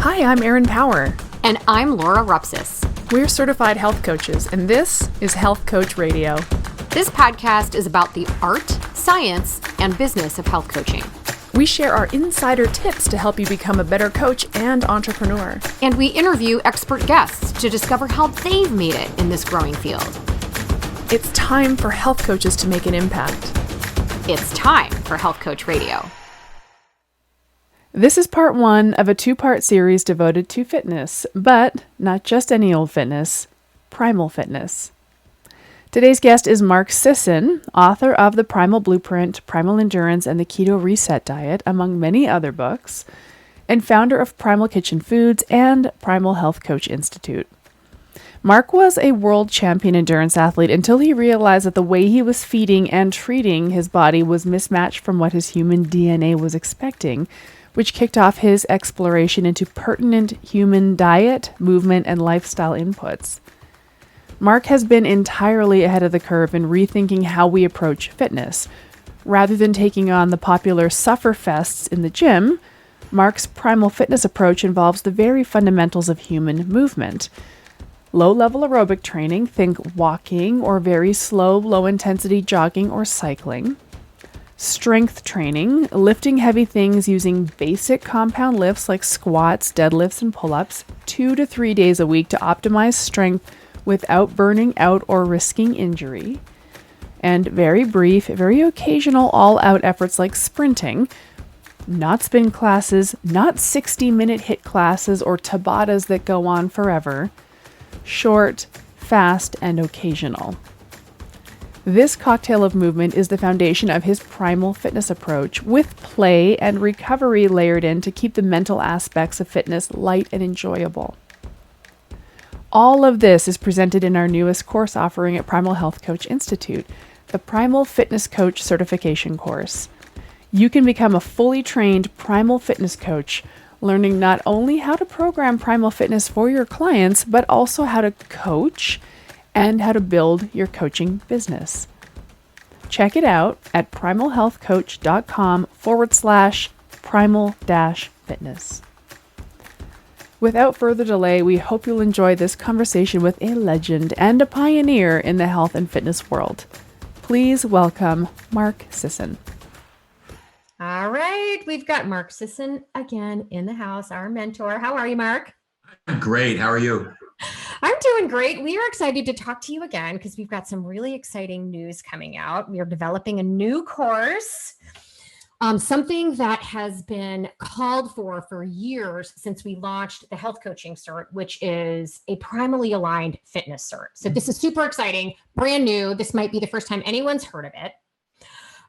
Hi, I'm Erin Power. And I'm Laura Rupsis. We're certified health coaches, and this is Health Coach Radio. This podcast is about the art, science, and business of health coaching. We share our insider tips to help you become a better coach and entrepreneur. And we interview expert guests to discover how they've made it in this growing field. It's time for health coaches to make an impact. It's time for Health Coach Radio. This is part one of a two-part series devoted to fitness, but not just any old fitness, Primal Fitness. Today's guest is Mark Sisson, author of the Primal Blueprint, Primal Endurance, and the Keto Reset Diet, among many other books, and founder of Primal Kitchen Foods and Primal Health Coach Institute. Mark was a world champion endurance athlete until he realized that the way he was feeding and treating his body was mismatched from what his human DNA was expecting, which kicked off his exploration into pertinent human diet, movement, and lifestyle inputs. Mark has been entirely ahead of the curve in rethinking how we approach fitness. Rather than taking on the popular sufferfests in the gym, Mark's Primal Fitness approach involves the very fundamentals of human movement. Low-level aerobic training, think walking or very slow, low-intensity jogging or cycling. Strength training, lifting heavy things using basic compound lifts like squats, deadlifts, and pull-ups 2 to 3 days a week to optimize strength without burning out or risking injury. And very brief, very occasional all-out efforts like sprinting, not spin classes, not 60-minute HIIT classes or Tabatas that go on forever. Short, fast, and occasional. This cocktail of movement is the foundation of his Primal Fitness approach, with play and recovery layered in to keep the mental aspects of fitness light and enjoyable. All of this is presented in our newest course offering at Primal Health Coach Institute, the Primal Fitness Coach Certification course. You can become a fully trained Primal Fitness Coach, learning not only how to program Primal Fitness for your clients, but also how to coach and how to build your coaching business. Check it out at primalhealthcoach.com/primal-fitness. Without further delay, we hope you'll enjoy this conversation with a legend and a pioneer in the health and fitness world. Please welcome Mark Sisson. All right, we've got Mark Sisson again in the house, our mentor. How are you, Mark? I'm great. How are you? I'm doing great. We are excited to talk to you again because we've got some really exciting news coming out. We are developing a new course, something that has been called for years since we launched the Health Coaching Cert, which is a primally aligned fitness cert. So this is super exciting, brand new. This might be the first time anyone's heard of it.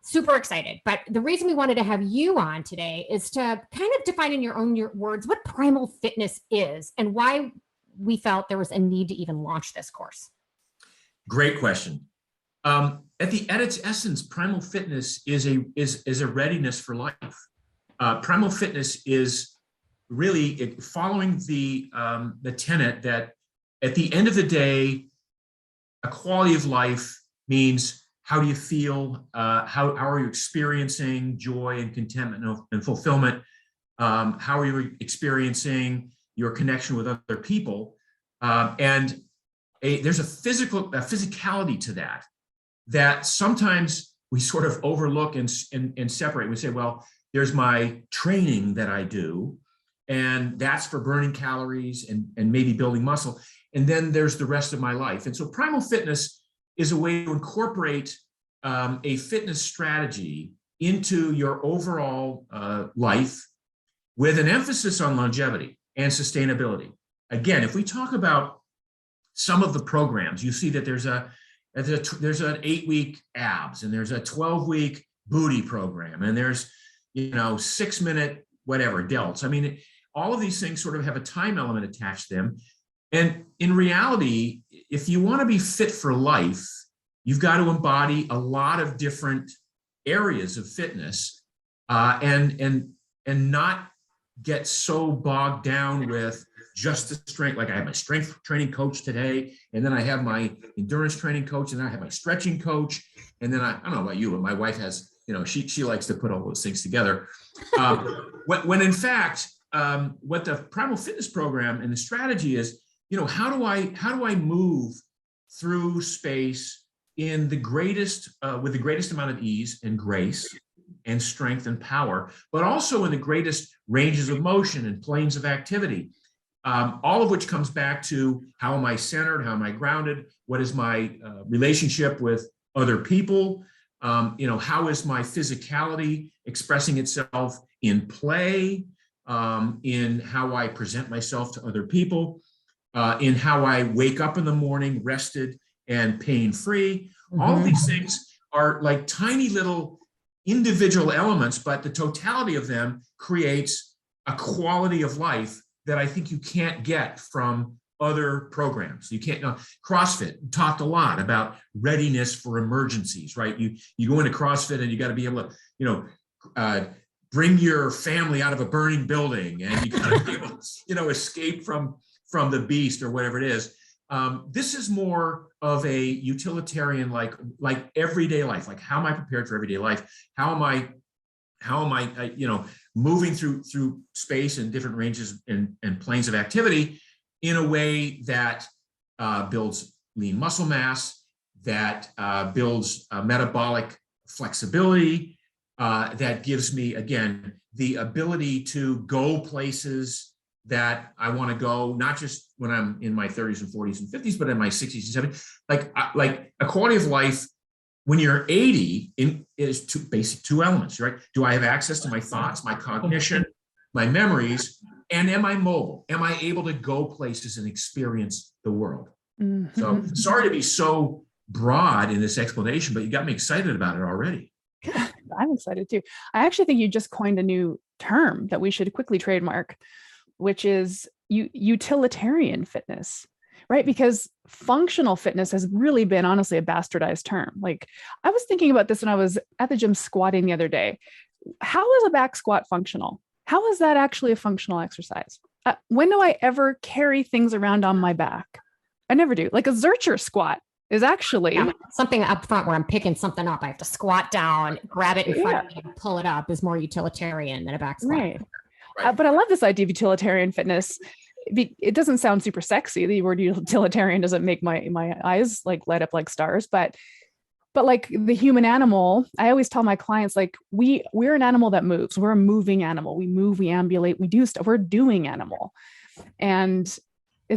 Super excited. But the reason we wanted to have you on today is to kind of define in your own words what primal fitness is and why we felt there was a need to even launch this course. Great question. At its essence, primal fitness is a readiness for life. Primal fitness is really following the tenet that at the end of the day, a quality of life means how do you feel? How are you experiencing joy and contentment and fulfillment? How are you experiencing your connection with other people? There's a physicality to that sometimes we sort of overlook and separate. We say, well, there's my training that I do, and that's for burning calories and maybe building muscle. And then there's the rest of my life. And so primal fitness is a way to incorporate a fitness strategy into your overall life with an emphasis on longevity and sustainability. Again, if we talk about some of the programs, you see that there's an 8-week abs, and there's a 12-week booty program, and there's 6-minute whatever delts. I mean, all of these things sort of have a time element attached to them. And in reality, if you want to be fit for life, you've got to embody a lot of different areas of fitness, and not get so bogged down with just the strength. Like I have my strength training coach today, and then I have my endurance training coach, and then I have my stretching coach, and then I don't know about you, but my wife has, she likes to put all those things together. When in fact, what the Primal Fitness program and the strategy is, how do I move through space in the greatest, with the greatest amount of ease and grace and strength and power, but also in the greatest ranges of motion and planes of activity, all of which comes back to how am I centered, how am I grounded, what is my relationship with other people, how is my physicality expressing itself in play, in how I present myself to other people, in how I wake up in the morning rested and pain-free. All of these things are like tiny little individual elements, but the totality of them creates a quality of life that I think you can't get from other programs. You can't. CrossFit talked a lot about readiness for emergencies, right? You go into CrossFit and you got to be able to, bring your family out of a burning building, and you got to be able to, escape from the beast or whatever it is. This is more of a utilitarian, like everyday life. Like, how am I prepared for everyday life? How am I, moving through space and different ranges and planes of activity in a way that builds lean muscle mass, that builds metabolic flexibility, that gives me, again, the ability to go places that I want to go, not just when I'm in my 30s and 40s and 50s, but in my 60s and 70s. Like a quality of life when you're 80 is two elements, right? Do I have access to my thoughts, my cognition, my memories, and am I mobile? Am I able to go places and experience the world? Mm-hmm. So sorry to be so broad in this explanation, but you got me excited about it already. I'm excited too. I actually think you just coined a new term that we should quickly trademark, which is utilitarian fitness, right? Because functional fitness has really been, honestly, a bastardized term. Like, I was thinking about this when I was at the gym squatting the other day. How is a back squat functional? How is that actually a functional exercise? When do I ever carry things around on my back? I never do. Like a Zercher squat is actually something up front where I'm picking something up. I have to squat down, grab it in front of me, and pull it up is more utilitarian than a back squat. Right. But I love this idea of utilitarian fitness. It doesn't sound super sexy. The word utilitarian doesn't make my eyes like light up like stars, but like the human animal, I always tell my clients, like, we're an animal that moves. We're a moving animal. We move, we ambulate, we do stuff. We're a doing animal. And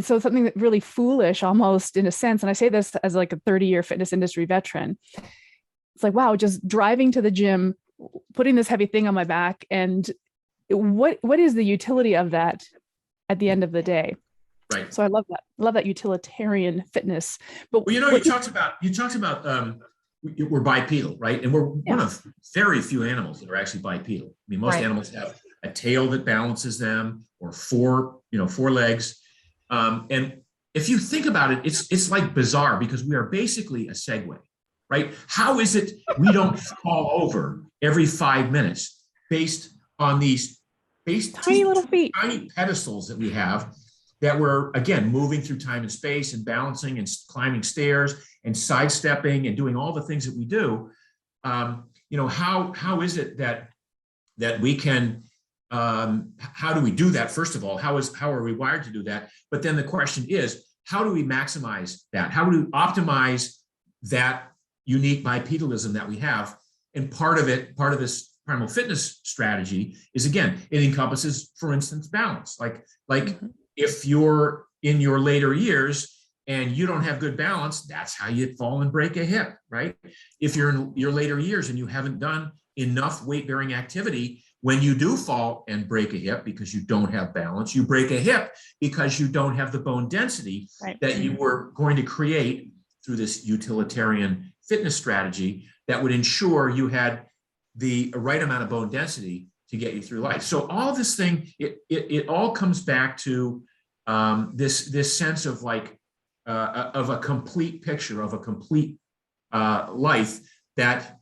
so something that really foolish almost in a sense, and I say this as like a 30-year fitness industry veteran, it's like, wow, just driving to the gym, putting this heavy thing on my back, and what is the utility of that at the end of the day? Right. So I love that utilitarian fitness. But you talked about we're bipedal, right? And we're one of very few animals that are actually bipedal. I mean, most animals have a tail that balances them, or four legs. And if you think about it, it's like bizarre, because we are basically a Segway, right? How is it we don't fall over every 5 minutes based on these tiny little feet, tiny pedestals that we have, that we're, again, moving through time and space and balancing and climbing stairs and sidestepping and doing all the things that we do? How is it that we can, how do we do that? First of all, how are we wired to do that? But then the question is, how do we maximize that? How do we optimize that unique bipedalism that we have? And part of this Primal Fitness strategy is, again, it encompasses, for instance, balance. Like if you're in your later years and you don't have good balance, that's how you fall and break a hip, right? If you're in your later years and you haven't done enough weight-bearing activity, when you do fall and break a hip because you don't have balance, you break a hip because you don't have the bone density that you were going to create through this utilitarian fitness strategy that would ensure you had the right amount of bone density to get you through life. So all this thing, it all comes back to this sense of of a complete picture of a complete life. That,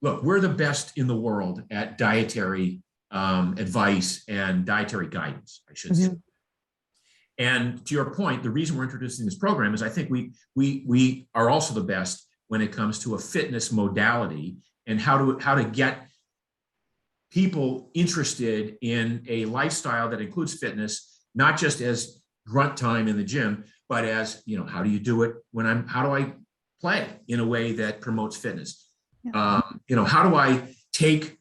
look, we're the best in the world at dietary advice and dietary guidance, I should say. And to your point, the reason we're introducing this program is I think we are also the best when it comes to a fitness modality and how to get people interested in a lifestyle that includes fitness, not just as grunt time in the gym, but as, how do you do it how do I play in a way that promotes fitness? Yeah. How do I take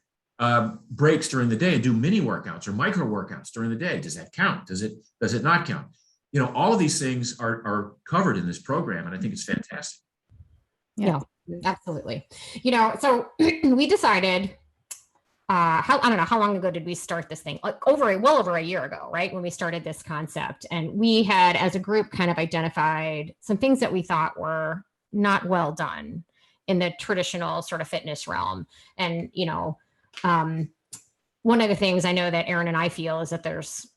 breaks during the day and do mini workouts or micro workouts during the day? Does that count? Does it not count? All of these things are covered in this program, and I think it's fantastic. Yeah, absolutely. So we decided, I don't know, how long ago did we start this thing? Like well over a year ago, right? When we started this concept, and we had, as a group, kind of identified some things that we thought were not well done in the traditional sort of fitness realm. And, one of the things I know that Aaron and I feel is that there's,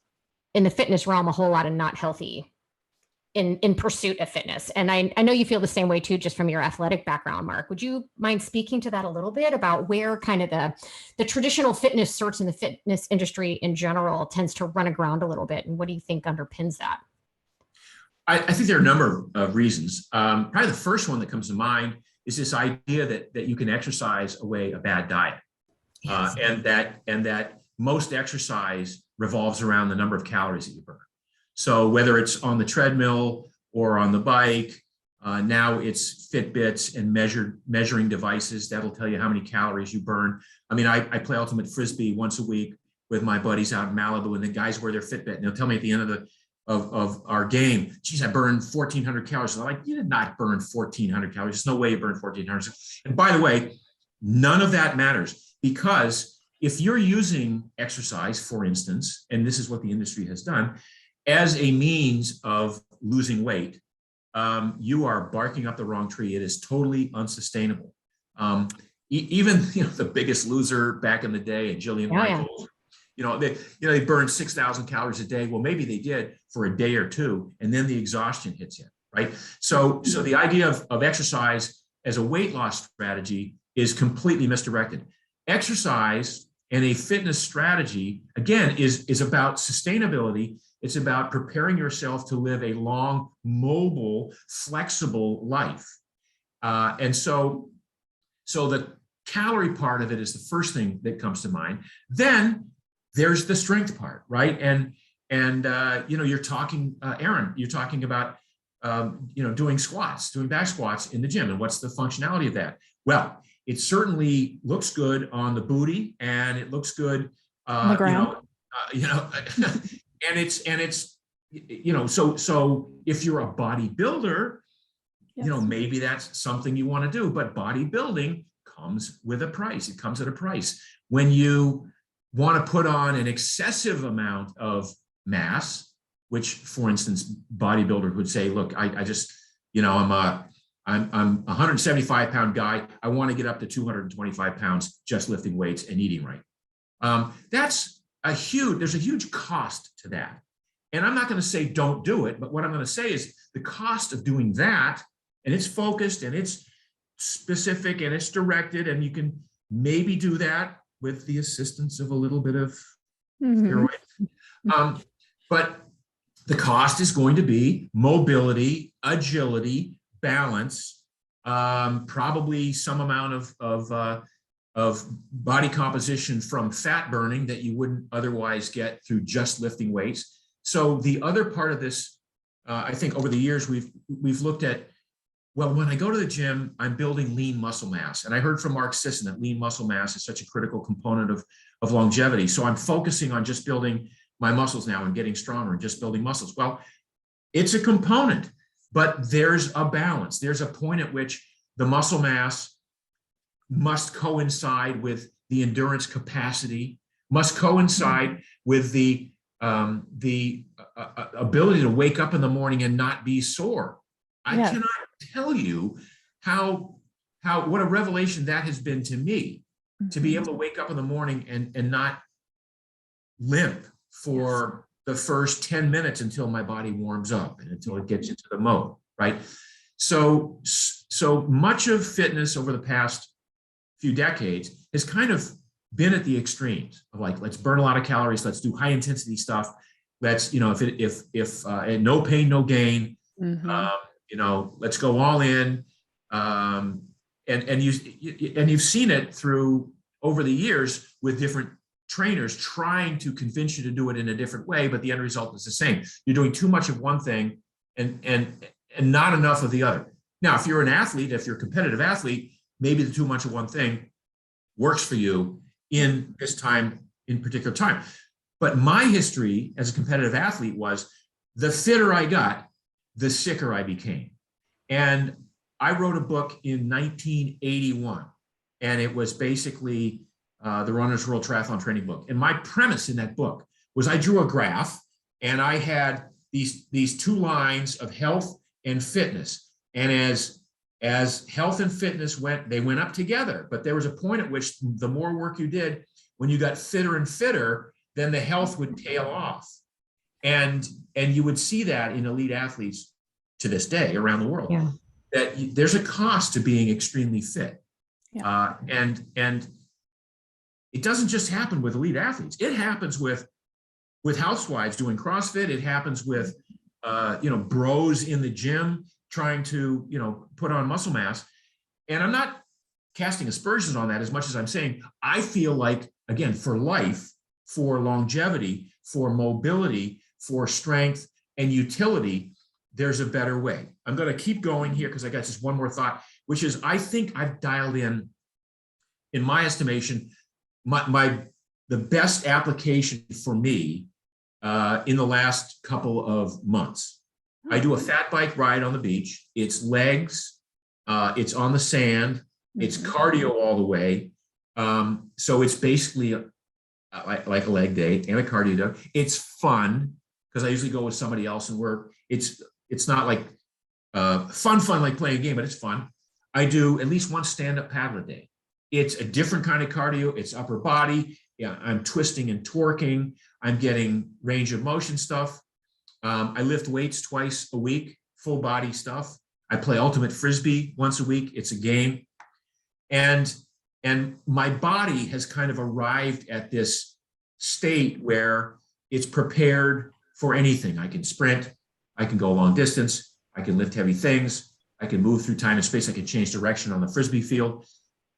in the fitness realm, a whole lot of not healthy in pursuit of fitness. And I know you feel the same way too, just from your athletic background, Mark. Would you mind speaking to that a little bit, about where kind of the traditional fitness search in the fitness industry in general tends to run aground a little bit? And what do you think underpins that? I think there are a number of reasons. Probably the first one that comes to mind is this idea that you can exercise away a bad diet. Yes. And that most exercise revolves around the number of calories that you burn. So whether it's on the treadmill or on the bike, now it's Fitbits and measuring devices that'll tell you how many calories you burn. I mean, I play ultimate frisbee once a week with my buddies out in Malibu, and the guys wear their Fitbit, and they'll tell me at the end of our game, geez, I burned 1,400 calories. So I'm like, you did not burn 1,400 calories. There's no way you burned 1,400. And by the way, none of that matters, because if you're using exercise, for instance, and this is what the industry has done, as a means of losing weight, you are barking up the wrong tree. It is totally unsustainable. Even the Biggest Loser back in the day, and Jillian Michaels, they burned 6,000 calories a day. Well, maybe they did for a day or two, and then the exhaustion hits you, right? So the idea of exercise as a weight loss strategy is completely misdirected. Exercise and a fitness strategy, again, is about sustainability. It's about preparing yourself to live a long, mobile, flexible life. And so the calorie part of it is the first thing that comes to mind. Then there's the strength part, right? And you're talking, Aaron, you're talking about, doing squats, doing back squats in the gym. And what's the functionality of that? Well, it certainly looks good on the booty, and it looks good, on the ground. And it's so if you're a bodybuilder, yes, maybe that's something you want to do, but bodybuilding comes with a price. It comes at a price. When you want to put on an excessive amount of mass, which, for instance, bodybuilder would say, look, I just, I'm a 175-pound guy. I want to get up to 225 pounds just lifting weights and eating right. There's a huge cost to that. And I'm not going to say don't do it, but what I'm going to say is the cost of doing that, and it's focused and it's specific and it's directed, and you can maybe do that with the assistance of a little bit of steroids. But the cost is going to be mobility, agility, balance, probably some amount of body composition from fat burning that you wouldn't otherwise get through just lifting weights. So the other part of this, I think over the years, we've looked at, well, when I go to the gym, I'm building lean muscle mass. And I heard from Mark Sisson that lean muscle mass is such a critical component of longevity. So I'm focusing on just building my muscles now and getting stronger and just building muscles. Well, it's a component, but there's a balance. There's a point at which the muscle mass must coincide with the endurance capacity, must coincide with the ability to wake up in the morning and not be sore. I cannot tell you what a revelation that has been to me, to be able to wake up in the morning and not limp for the first 10 minutes until my body warms up and until it gets into the mode, right? So much of fitness over the past few decades has kind of been at the extremes of like, let's burn a lot of calories, let's do high intensity stuff, let's, if no pain, no gain, let's go all in, and you've seen it through over the years with different trainers trying to convince you to do it in a different way, but the end result is the same. You're doing too much of one thing and not enough of the other. Now, if you're an athlete, if you're a competitive athlete, maybe the too much of one thing works for you in this time, in particular time. But my history as a competitive athlete was the fitter I got, the sicker I became. And I wrote a book in 1981, and it was basically the Runner's World Triathlon Training book. And my premise in that book was I drew a graph, and I had these two lines of health and fitness. And as health and fitness they went up together. But there was a point at which the more work you did, when you got fitter and fitter, then the health would tail off. And you would see that in elite athletes to this day around the world, that there's a cost to being extremely fit. And it doesn't just happen with elite athletes. It happens with housewives doing CrossFit. It happens with, bros in the gym trying to, put on muscle mass. And I'm not casting aspersions on that as much as I'm saying, I feel like, again, for life, for longevity, for mobility, for strength and utility, there's a better way. I'm going to keep going here because I got just one more thought, which is I think I've dialed in my estimation, the best application for me in the last couple of months. I do a fat bike ride on the beach. It's legs, it's on the sand, it's cardio all the way. So it's basically like a leg day and a cardio day. It's fun because I usually go with somebody else and work. It's not like fun like playing a game, but it's fun. I do at least one stand-up paddle a day. It's a different kind of cardio. It's upper body. Yeah, I'm twisting and torquing. I'm getting range of motion stuff. I lift weights twice a week, full body stuff. I play ultimate frisbee once a week. It's a game. And my body has kind of arrived at this state where it's prepared for anything. I can sprint, I can go a long distance, I can lift heavy things, I can move through time and space, I can change direction on the frisbee field.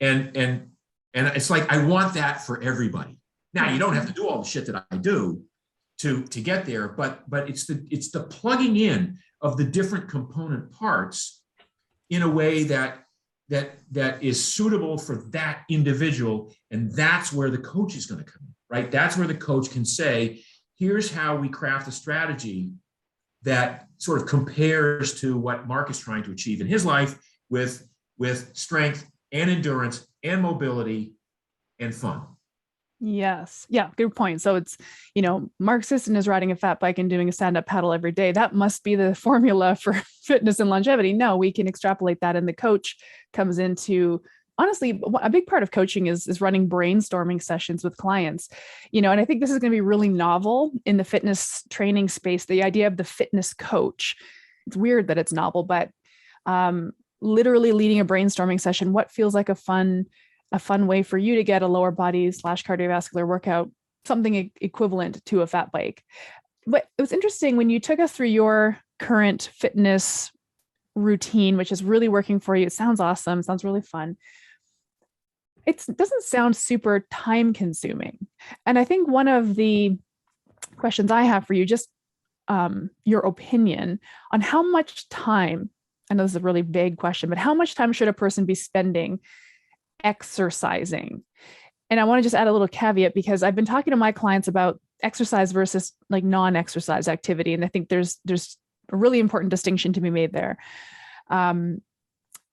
And it's like, I want that for everybody. Now, you don't have to do all the shit that I do to get there, but it's the plugging in of the different component parts in a way that is suitable for that individual. And that's where the coach is going to come in, right? That's where the coach can say, here's how we craft a strategy that sort of compares to what Mark is trying to achieve in his life with strength and endurance and mobility and fun. Yes. Yeah. Good point. So it's, Mark Sisson is riding a fat bike and doing a stand-up paddle every day. That must be the formula for fitness and longevity. No, we can extrapolate that. And the coach comes into, honestly, a big part of coaching is running brainstorming sessions with clients, and I think this is going to be really novel in the fitness training space, the idea of the fitness coach. It's weird that it's novel, but literally leading a brainstorming session, what feels like a fun way for you to get a lower body / cardiovascular workout, something equivalent to a fat bike. But it was interesting when you took us through your current fitness routine, which is really working for you. It sounds awesome. Sounds really fun. It doesn't sound super time consuming. And I think one of the questions I have for you, just your opinion on how much time, I know this is a really vague question, but how much time should a person be spending exercising? And I want to just add a little caveat because I've been talking to my clients about exercise versus like non-exercise activity. And I think there's a really important distinction to be made there.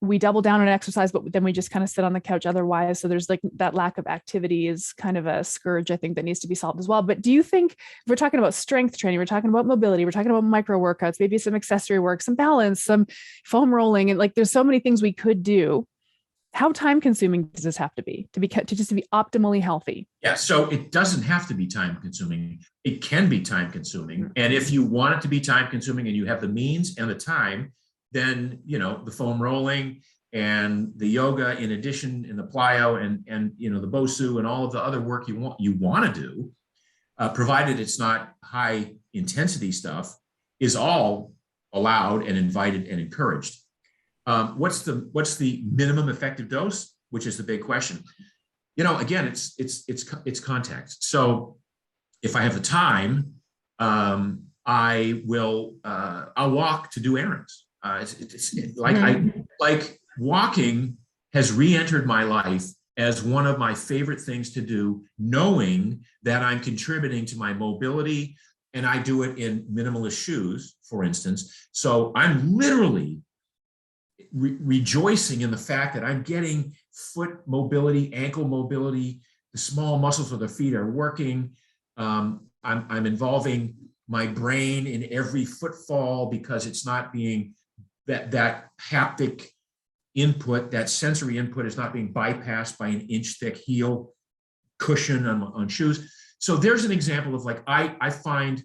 We double down on exercise, but then we just kind of sit on the couch otherwise. So there's like that lack of activity is kind of a scourge, I think, that needs to be solved as well. But do you think if we're talking about strength training, we're talking about mobility, we're talking about micro workouts, maybe some accessory work, some balance, some foam rolling, and like there's so many things we could do. How time consuming does this have to be just to be optimally healthy? Yeah, so it doesn't have to be time consuming. It can be time consuming. And if you want it to be time consuming and you have the means and the time, then, the foam rolling and the yoga in addition, and the plyo and the Bosu and all of the other work you want to do, provided it's not high intensity stuff, is all allowed and invited and encouraged. What's the minimum effective dose, which is the big question. Again, it's context. So if I have the time, I'll walk to do errands. Like walking has re-entered my life as one of my favorite things to do, knowing that I'm contributing to my mobility, and I do it in minimalist shoes, for instance. So I'm literally rejoicing in the fact that I'm getting foot mobility, ankle mobility, the small muscles of the feet are working. I'm involving my brain in every footfall because it's not being that haptic input, that sensory input is not being bypassed by an inch thick heel cushion on shoes. So there's an example of like, I find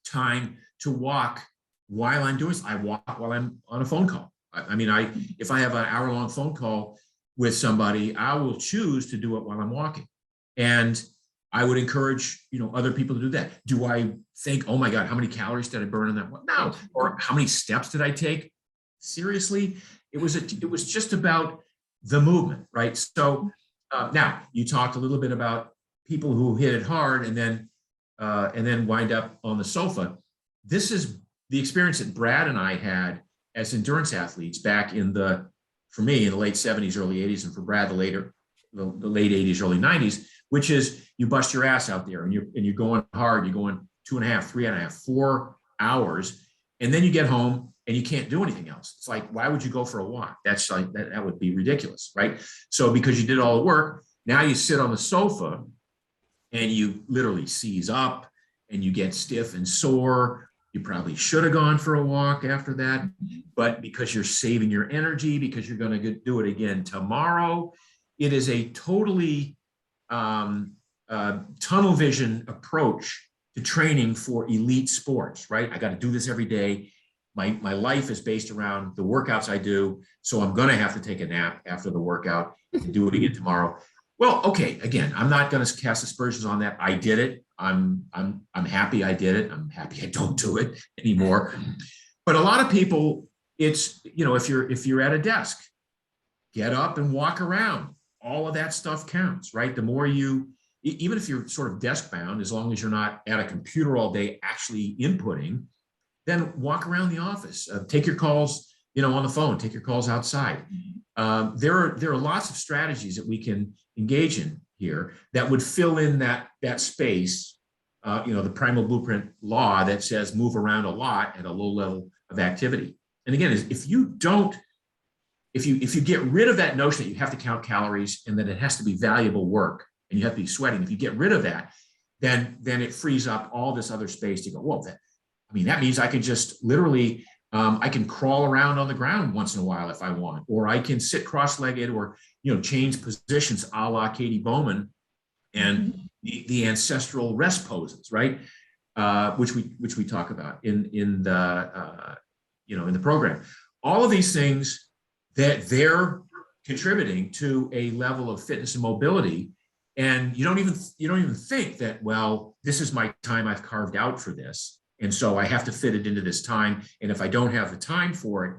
time to walk while I'm doing this. I walk while I'm on a phone call. If I have an hour-long phone call with somebody, I will choose to do it while I'm walking. And I would encourage, other people to do that. Do I think, oh my God, how many calories did I burn in that one? No. Or how many steps did I take? Seriously? It was just about the movement, right? So now you talked a little bit about people who hit it hard and then wind up on the sofa. This is the experience that Brad and I had as endurance athletes back for me, in the late 70s, early 80s, and for Brad, the late 80s, early 90s, which is you bust your ass out there and you're going hard. You're going 2.5, 3.5, 4 hours, and then you get home and you can't do anything else. It's like, why would you go for a walk? That's like that would be ridiculous, right? So because you did all the work, now you sit on the sofa and you literally seize up and you get stiff and sore. You probably should have gone for a walk after that, but because you're saving your energy, because you're going to do it again tomorrow, it is a totally tunnel vision approach to training for elite sports, right? I got to do this every day. My life is based around the workouts I do, so I'm going to have to take a nap after the workout and do it again tomorrow. Well, okay, again, I'm not going to cast aspersions on that. I did it. I'm happy I did it. I'm happy I don't do it anymore. But a lot of people, it's, if you're at a desk, get up and walk around. All of that stuff counts, right? The more even if you're sort of desk bound, as long as you're not at a computer all day actually inputting, then walk around the office, take your calls, on the phone, take your calls outside. There are lots of strategies that we can engage in here that would fill in that space. The Primal Blueprint law that says move around a lot at a low level of activity. And again, if you get rid of that notion that you have to count calories and that it has to be valuable work and you have to be sweating, if you get rid of that, then it frees up all this other space to go, whoa, that means I can just literally, I can crawl around on the ground once in a while if I want, or I can sit cross-legged or, change positions a la Katie Bowman and the ancestral rest poses, right? Which we talk about in the program. All of these things that they're contributing to a level of fitness and mobility, and you don't even think that, well, this is my time I've carved out for this, and so I have to fit it into this time, and if I don't have the time for it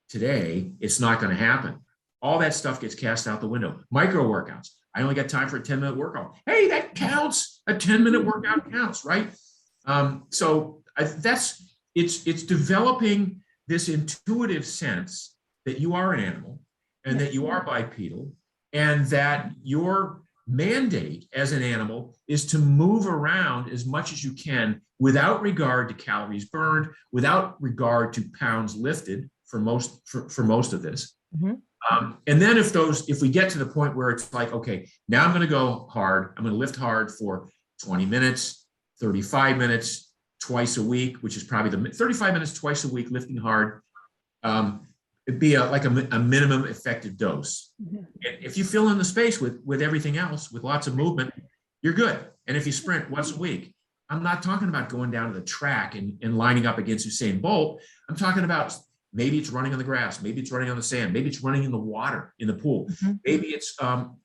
today, it's not going to happen. All that stuff gets cast out the window. Micro workouts. I only got time for a 10-minute workout. Hey, that counts. A 10-minute workout counts, right? So it's developing this intuitive sense that you are an animal and that you are bipedal, and that your mandate as an animal is to move around as much as you can without regard to calories burned, without regard to pounds lifted for most of this. Mm-hmm. And then if we get to the point where it's like, okay, now I'm going to go hard, I'm going to lift hard for 20 minutes, 35 minutes, twice a week, which is probably the 35 minutes twice a week lifting hard. It'd be like a minimum effective dose. Mm-hmm. And if you fill in the space with everything else, with lots of movement, you're good. And if you sprint once a week, I'm not talking about going down to the track and lining up against Usain Bolt. I'm talking about maybe it's running on the grass, maybe it's running on the sand, maybe it's running in the water, in the pool. Mm-hmm. Maybe it's on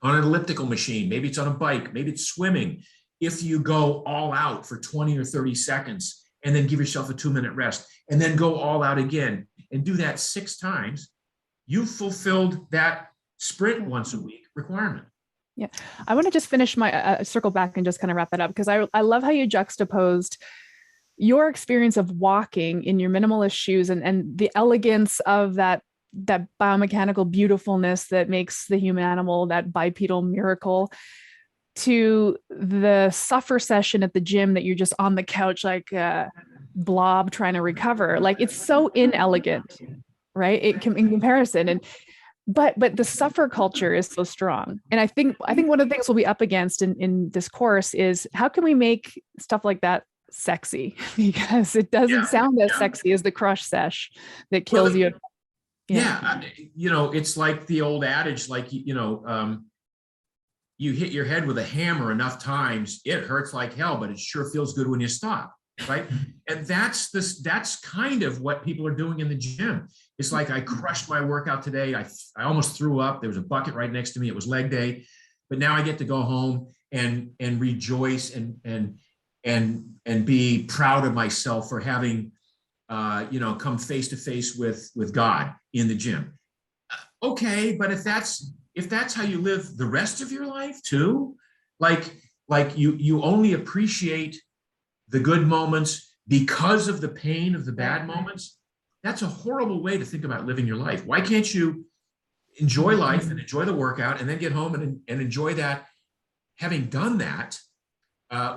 an elliptical machine, maybe it's on a bike, maybe it's swimming. If you go all out for 20 or 30 seconds and then give yourself a 2-minute rest and then go all out again and do that 6 times, you've fulfilled that sprint once a week requirement. Yeah. I want to just finish my circle back and just kind of wrap that up, because I love how you juxtaposed your experience of walking in your minimalist shoes and the elegance of that biomechanical beautifuln's that makes the human animal that bipedal miracle, to the suffer session at the gym that you're just on the couch like a blob trying to recover. Like, it's so inelegant, right? In comparison. And but the suffer culture is so strong. And I think one of the things we'll be up against in this course is, how can we make stuff like that sexy? Because it doesn't sound as sexy as the crush sesh that kills you. It's like the old adage, like, you hit your head with a hammer enough times, it hurts like hell, but it sure feels good when you stop, right? And that's kind of what people are doing in the gym. It's like, I crushed my workout today. I almost threw up. There was a bucket right next to me. It was leg day, but now I get to go home and rejoice and be proud of myself for having, come face to face with God in the gym. Okay, but if that's how you live the rest of your life too, like you only appreciate the good moments because of the pain of the bad moments, that's a horrible way to think about living your life. Why can't you enjoy life and enjoy the workout and then get home and enjoy that, having done that,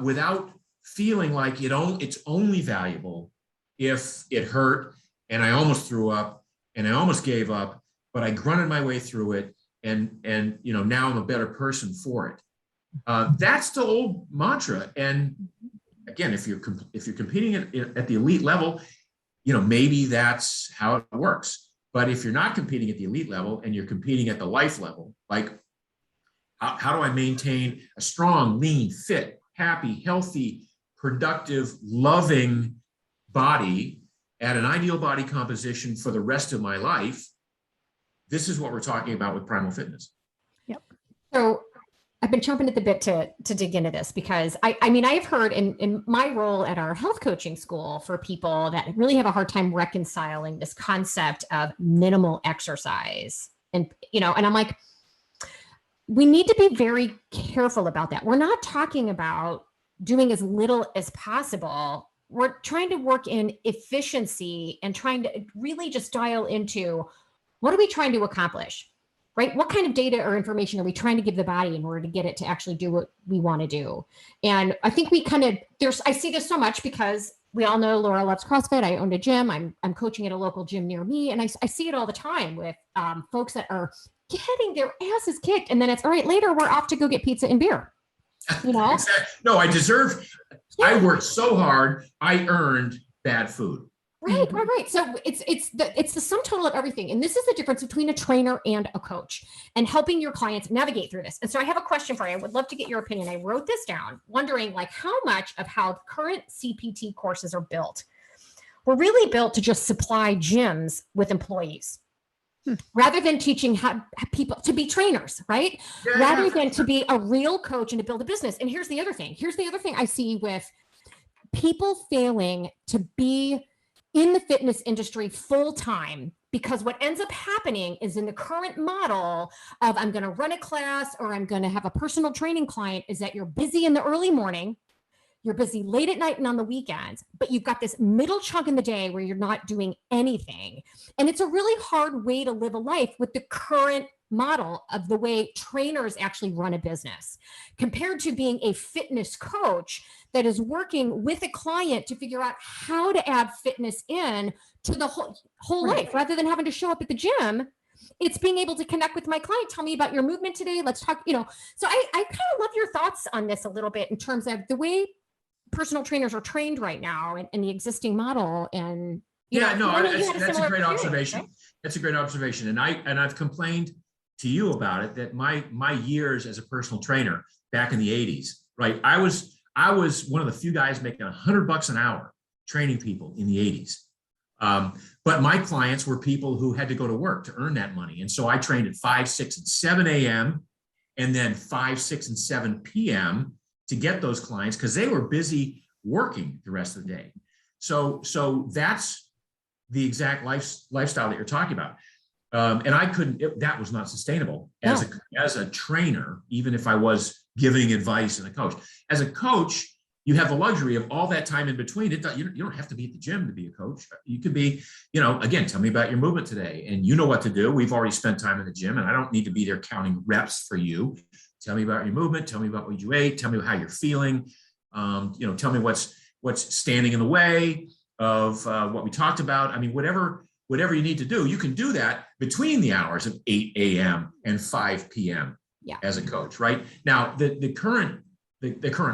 without feeling like it's only valuable if it hurt and I almost threw up and I almost gave up, but I grunted my way through it, and now I'm a better person for it. That's the old mantra. And again, if you're competing at the elite level, maybe that's how it works. But if you're not competing at the elite level and you're competing at the life level, like, how do I maintain a strong, lean, fit, happy, healthy, productive, loving body at an ideal body composition for the rest of my life? This is what we're talking about with Primal Fitness. Yep. So I've been chomping at the bit to dig into this, because I've heard in my role at our health coaching school for people that really have a hard time reconciling this concept of minimal exercise. And I'm like, we need to be very careful about that. We're not talking about doing as little as possible. We're trying to work in efficiency and trying to really just dial into, what are we trying to accomplish, right? What kind of data or information are we trying to give the body in order to get it to actually do what we want to do? And I think I see this so much because we all know Laura loves CrossFit. I owned a gym. I'm coaching at a local gym near me. And I see it all the time with folks that are getting their asses kicked. And then it's, all right, later we're off to go get pizza and beer. Exactly. No, I worked so hard, I earned bad food. Right. So it's the sum total of everything. And this is the difference between a trainer and a coach, and helping your clients navigate through this. And so I have a question for you. I would love to get your opinion. I wrote this down, wondering like how much of how current CPT courses are built were really built to just supply gyms with employees. Rather than teaching how people to be trainers, right? Rather than to be a real coach and to build a business. And here's the other thing I see with people failing to be in the fitness industry full time, because what ends up happening is, in the current model of I'm going to run a class or I'm going to have a personal training client, is that you're busy in the early morning, you're busy late at night and on the weekends, but you've got this middle chunk in the day where you're not doing anything. And it's a really hard way to live a life with the current model of the way trainers actually run a business, compared to being a fitness coach that is working with a client to figure out how to add fitness in to the whole life, rather than having to show up at the gym. It's being able to connect with my client. Tell me about your movement today. Let's talk, So I kind of love your thoughts on this a little bit, in terms of the way personal trainers are trained right now and the existing model. And that's a great observation. Right? That's a great observation. And I've complained to you about it, that my years as a personal trainer back in the 80s, right? I was one of the few guys making $100 an hour training people in the 80s. But my clients were people who had to go to work to earn that money. And so I trained at 5, 6, and 7 a.m. and then 5, 6, and 7 p.m. to get those clients, because they were busy working the rest of the day. So that's the exact lifestyle that you're talking about. And I couldn't, that was not sustainable No. as a trainer, even if I was giving advice and a coach. As a coach, you have the luxury of all that time in between. You don't have to be at the gym to be a coach. You could be, again, tell me about your movement today. And you know what to do. We've already spent time in the gym, and I don't need to be there counting reps for you. Tell me about your movement. Tell me about what you ate. Tell me how you're feeling. Tell me what's standing in the way of what we talked about. I mean, whatever you need to do, you can do that between the hours of 8 a.m. and 5 p.m. as a coach, right? Now, the current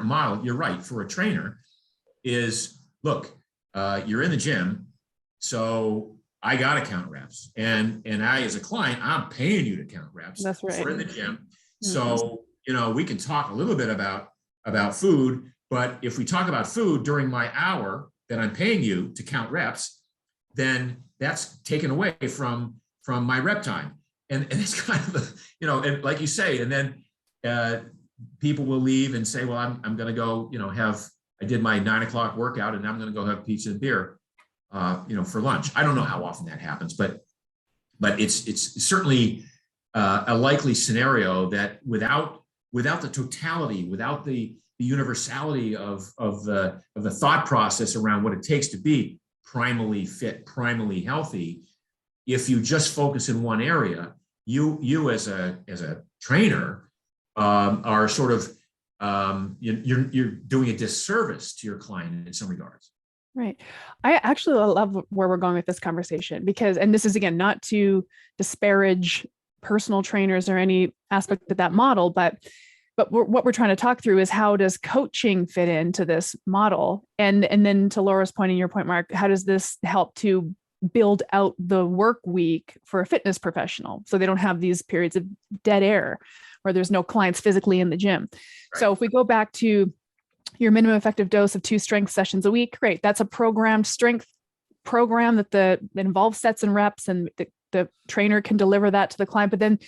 model, you're right, for a trainer is, look, you're in the gym, so I got to count reps. And I, as a client, I'm paying you to count reps. That's right. We're in the gym. So, we can talk a little bit about food, but if we talk about food during my hour that I'm paying you to count reps, then that's taken away from my rep time. And it's kind of, and like you say, and then people will leave and say, well, I'm going to go, I did my 9 o'clock workout and now I'm going to go have pizza and beer, for lunch. I don't know how often that happens, but it's certainly a likely scenario that without the totality, without the universality of the thought process around what it takes to be primally fit, primally healthy, if you just focus in one area, you as a trainer are sort of you're doing a disservice to your client in some regards. Right. I actually love where we're going with this conversation and this is, again, not to disparage personal trainers or any aspect of that model, but what we're trying to talk through is, how does coaching fit into this model? And then to Laura's point and your point, Mark, how does this help to build out the work week for a fitness professional so they don't have these periods of dead air where there's no clients physically in the gym? Right. So if we go back to your minimum effective dose of 2 strength sessions a week, great. That's a programmed strength program that involves sets and reps, and the trainer can deliver that to the client. But then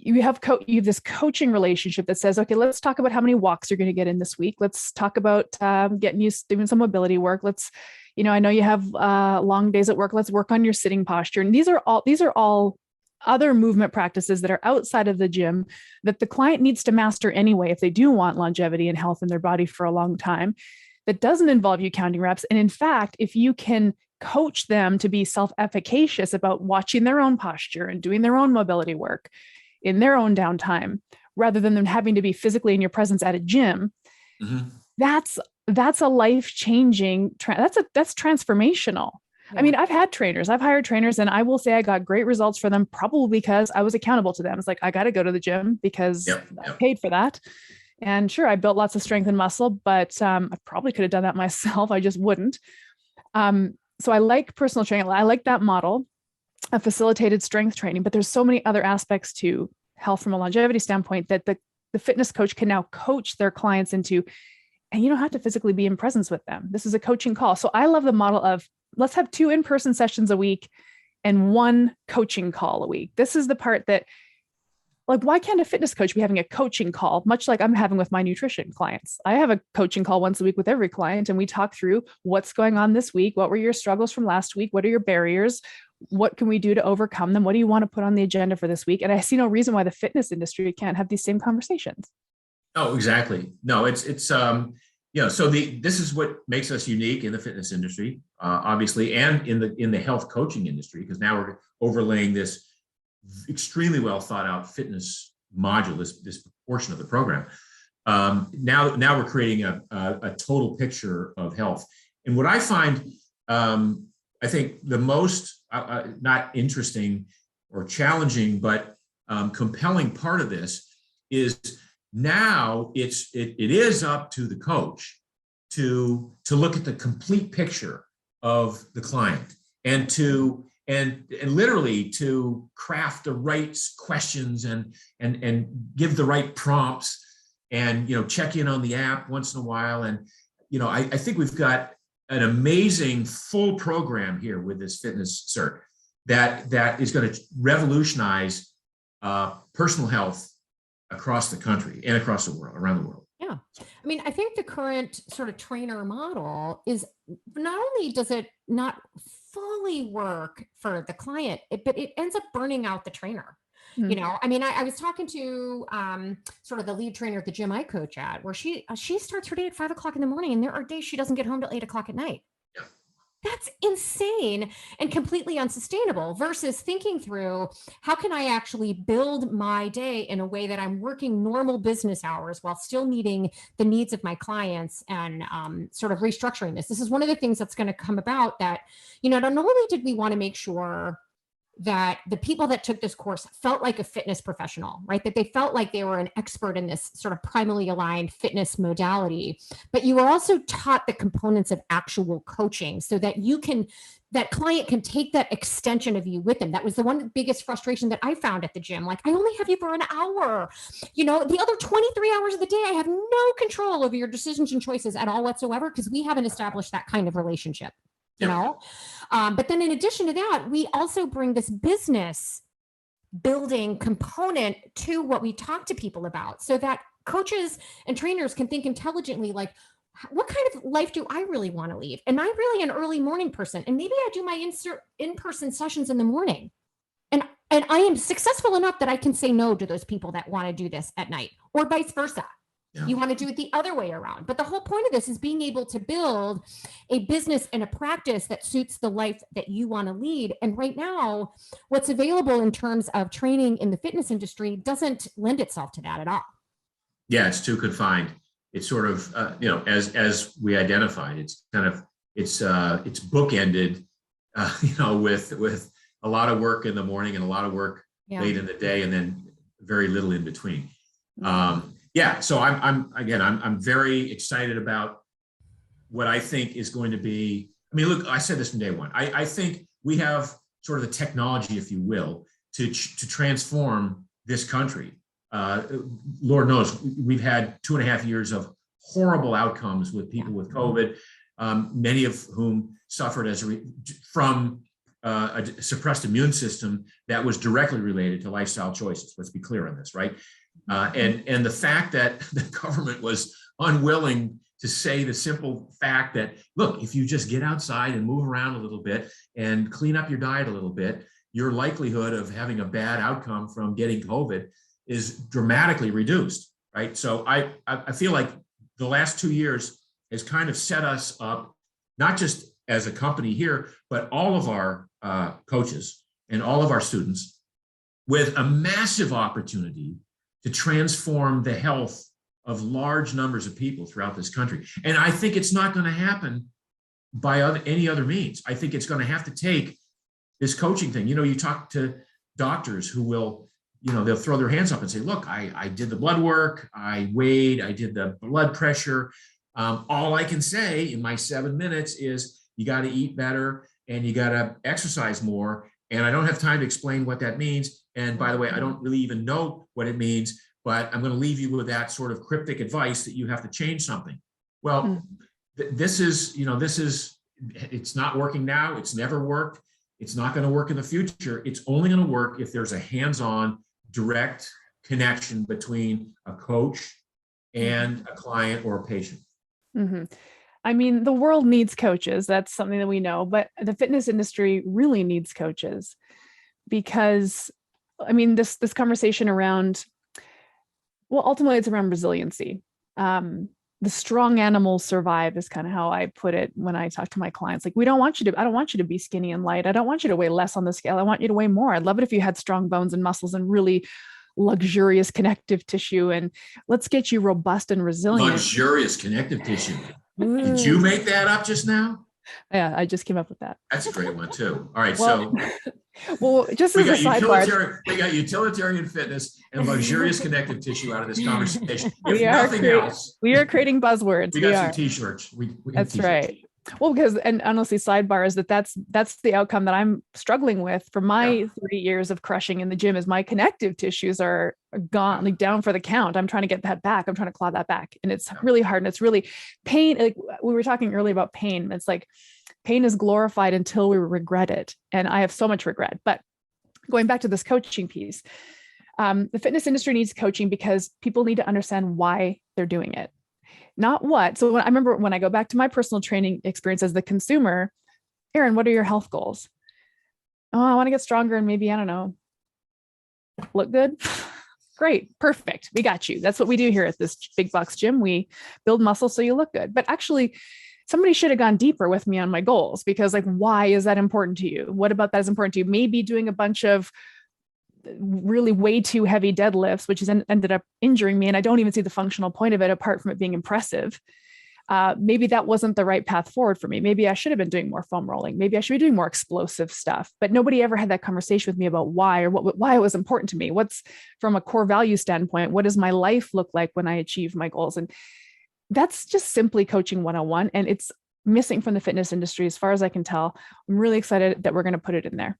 you have this coaching relationship that says, okay, let's talk about how many walks you're going to get in this week. Let's talk about getting you doing some mobility work. I know you have long days at work. Let's work on your sitting posture. And these are all other movement practices that are outside of the gym that the client needs to master anyway if they do want longevity and health in their body for a long time. That doesn't involve you counting reps. And in fact, if you can coach them to be self-efficacious about watching their own posture and doing their own mobility work in their own downtime, rather than them having to be physically in your presence at a gym, that's a life-changing, that's transformational. Yeah. I mean, I've hired trainers, and I will say I got great results for them, probably because I was accountable to them. It's like, I got to go to the gym because I paid for that. And sure, I built lots of strength and muscle, but I probably could have done that myself. I just wouldn't. So I like personal training. I like that model of facilitated strength training, but there's so many other aspects to health from a longevity standpoint that the fitness coach can now coach their clients into, and you don't have to physically be in presence with them. This is a coaching call. So I love the model of, let's have 2 in-person sessions a week and 1 coaching call a week. This is the part that, like, why can't a fitness coach be having a coaching call, much like I'm having with my nutrition clients? I have a coaching call once a week with every client, and we talk through what's going on this week. What were your struggles from last week? What are your barriers? What can we do to overcome them? What do you want to put on the agenda for this week? And I see no reason why the fitness industry can't have these same conversations. Oh, exactly. No, it's so this is what makes us unique in the fitness industry, obviously, and in the health coaching industry, because now we're overlaying this extremely well thought out fitness module, this portion of the program. Now we're creating a total picture of health. And what I find, I think the most not interesting or challenging, but compelling part of this is now it is up to the coach to look at the complete picture of the client and literally to craft the right questions and give the right prompts and check in on the app once in a while. And I think we've got an amazing full program here with this fitness cert that is going to revolutionize personal health across the country and across the world, around the world. Yeah. I mean, I think the current sort of trainer model is, not only does it not fully work for the client, but it ends up burning out the trainer. Mm. You know, I mean, I was talking to sort of the lead trainer at the gym I coach at, where she starts her day at 5 o'clock in the morning, and there are days she doesn't get home till 8 o'clock at night. Yeah. That's insane and completely unsustainable, versus thinking through, how can I actually build my day in a way that I'm working normal business hours while still meeting the needs of my clients, and sort of restructuring this. This is one of the things that's going to come about, that, you know, not only did we want to make sure that the people that took this course felt like a fitness professional, right? That they felt like they were an expert in this sort of primally aligned fitness modality, but you were also taught the components of actual coaching, so that that client can take that extension of you with them. That was the one biggest frustration that I found at the gym. Like, I only have you for an hour. You know, the other 23 hours of the day, I have no control over your decisions and choices at all whatsoever, because we haven't established that kind of relationship. You know, but then in addition to that, we also bring this business building component to what we talk to people about, so that coaches and trainers can think intelligently, like, what kind of life do I really want to lead? Am I really an early morning person? And maybe I do my in-person sessions in the morning. And I am successful enough that I can say no to those people that want to do this at night, or vice versa. Yeah. You want to do it the other way around. But the whole point of this is being able to build a business and a practice that suits the life that you want to lead. And right now, what's available in terms of training in the fitness industry doesn't lend itself to that at all. Yeah, it's too confined. It's sort of, you know, as we identified, it's kind of, it's bookended, you know, with a lot of work in the morning and a lot of work late in the day, and then very little in between. Yeah, so I'm very excited about what I think is going to be. I mean, look, I said this from day one. I think we have sort of the technology, if you will, to transform this country. Lord knows we've had 2.5 years of horrible outcomes with people with COVID, many of whom suffered from a suppressed immune system that was directly related to lifestyle choices. Let's be clear on this, right? And the fact that the government was unwilling to say the simple fact that, look, if you just get outside and move around a little bit and clean up your diet a little bit, your likelihood of having a bad outcome from getting COVID is dramatically reduced, right? So I feel like the last 2 years has kind of set us up, not just as a company here, but all of our coaches and all of our students, with a massive opportunity to transform the health of large numbers of people throughout this country. And I think it's not going to happen by any other means. I think it's going to have to take this coaching thing. You know, you talk to doctors who will, you know, they'll throw their hands up and say, look, I did the blood work, I weighed, I did the blood pressure. All I can say in my 7 minutes is you got to eat better and you got to exercise more. And I don't have time to explain what that means. And by the way, I don't really even know what it means, but I'm going to leave you with that sort of cryptic advice that you have to change something. Well, this is, it's not working now. It's never worked. It's not going to work in the future. It's only going to work if there's a hands-on, direct connection between a coach and a client or a patient. Mm-hmm. I mean, the world needs coaches. That's something that we know, but the fitness industry really needs coaches, because, I mean, this conversation around, well, ultimately it's around resiliency. The strong animals survive is kind of how I put it when I talk to my clients. Like, I don't want you to be skinny and light. I don't want you to weigh less on the scale. I want you to weigh more. I'd love it if you had strong bones and muscles and really luxurious connective tissue, and let's get you robust and resilient. Luxurious connective tissue. Did you make that up just now? Yeah, I just came up with that. That's a great one too. All right, well, just as a sidebar, we got utilitarian fitness and luxurious connective tissue out of this conversation. If nothing else, we are creating buzzwords. We got some T-shirts. That's right. Well, because, and honestly, sidebar is that's the outcome that I'm struggling with for my 30 years of crushing in the gym, is my connective tissues are gone, like down for the count. I'm trying to get that back. I'm trying to claw that back. And it's really hard. And it's really pain. Like we were talking earlier about pain. It's like pain is glorified until we regret it. And I have so much regret. But going back to this coaching piece, the fitness industry needs coaching because people need to understand why they're doing it. Not what. So I remember when I go back to my personal training experience as the consumer, Erin, what are your health goals? Oh, I want to get stronger and maybe, I don't know, look good. Great. Perfect. We got you. That's what we do here at this Big Box Gym. We build muscle so you look good. But actually, somebody should have gone deeper with me on my goals, because like, why is that important to you? What about that is important to you? Maybe doing a bunch of really way too heavy deadlifts, which has ended up injuring me. And I don't even see the functional point of it apart from it being impressive. Maybe that wasn't the right path forward for me. Maybe I should have been doing more foam rolling. Maybe I should be doing more explosive stuff. But nobody ever had that conversation with me about why, or why it was important to me. What's, from a core value standpoint, what does my life look like when I achieve my goals? And that's just simply coaching 101. And it's missing from the fitness industry as far as I can tell. I'm really excited that we're going to put it in there.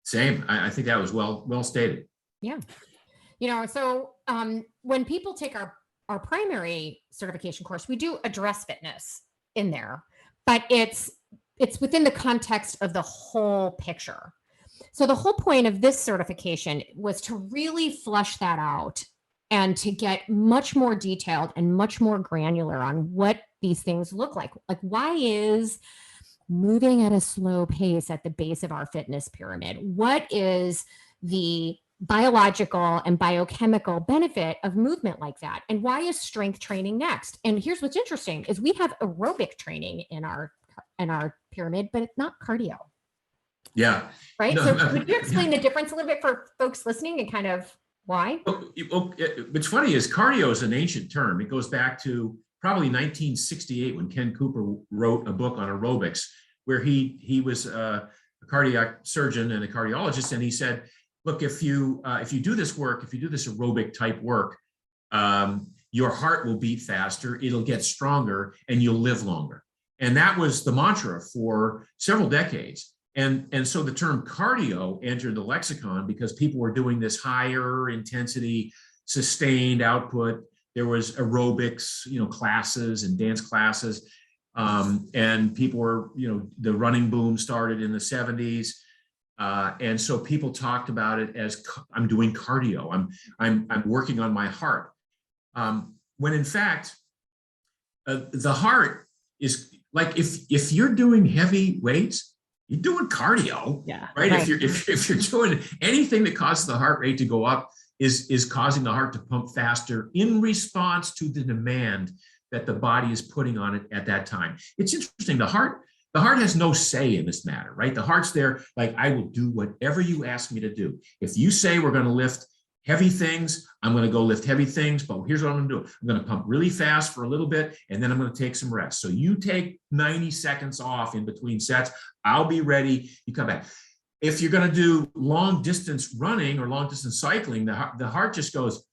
Same. I think that was well stated. Yeah. So when people take our primary certification course, we do address fitness in there, but it's within the context of the whole picture. So the whole point of this certification was to really flush that out and to get much more detailed and much more granular on what these things look like. Like, why is moving at a slow pace at the base of our fitness pyramid? What is the biological and biochemical benefit of movement like that? And why is strength training next? And here's what's interesting is we have aerobic training in our pyramid, but it's not cardio. Yeah. Right. No, So would you explain the difference a little bit for folks listening and kind of why? What's funny is cardio is an ancient term. It goes back to probably 1968 when Ken Cooper wrote a book on aerobics, where he was a cardiac surgeon and a cardiologist, and he said, look, if you do this work, if you do this aerobic type work, your heart will beat faster, it'll get stronger, and you'll live longer. And that was the mantra for several decades. And so the term cardio entered the lexicon because people were doing this higher intensity, sustained output. There was aerobics, classes and dance classes. And people were, the running boom started in the 70s. And so people talked about it as I'm doing cardio. I'm working on my heart. When in fact, the heart is like, if you're doing heavy weights, you're doing cardio, right? If you're doing anything that causes the heart rate to go up is causing the heart to pump faster in response to the demand that the body is putting on it at that time. It's interesting. The heart has no say in this matter, right? The heart's there, like, I will do whatever you ask me to do. If you say we're going to lift heavy things, I'm going to go lift heavy things, but here's what I'm going to do. I'm going to pump really fast for a little bit, and then I'm going to take some rest. So you take 90 seconds off in between sets. I'll be ready. You come back. If you're going to do long distance running or long distance cycling, the heart just goes,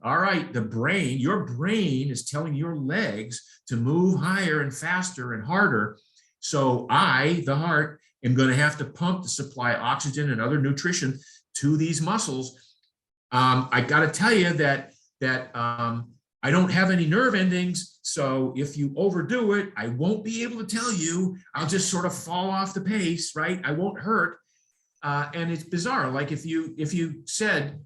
all right, your brain is telling your legs to move higher and faster and harder. So I, the heart, am going to have to pump to supply oxygen and other nutrition to these muscles. I got to tell you that I don't have any nerve endings. So if you overdo it, I won't be able to tell you. I'll just sort of fall off the pace, right? I won't hurt. And it's bizarre. Like if you said,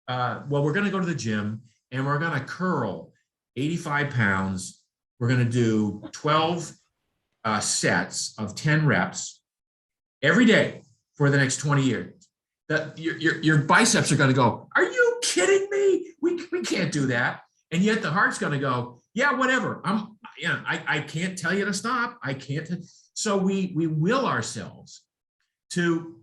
well, we're going to go to the gym and we're going to curl 85 pounds. We're going to do 12 sets of 10 reps every day for the next 20 years. That your biceps are going to go, are you kidding me? We can't do that. And yet the heart's going to go, yeah, whatever. I can't tell you to stop. I can't. So we will ourselves to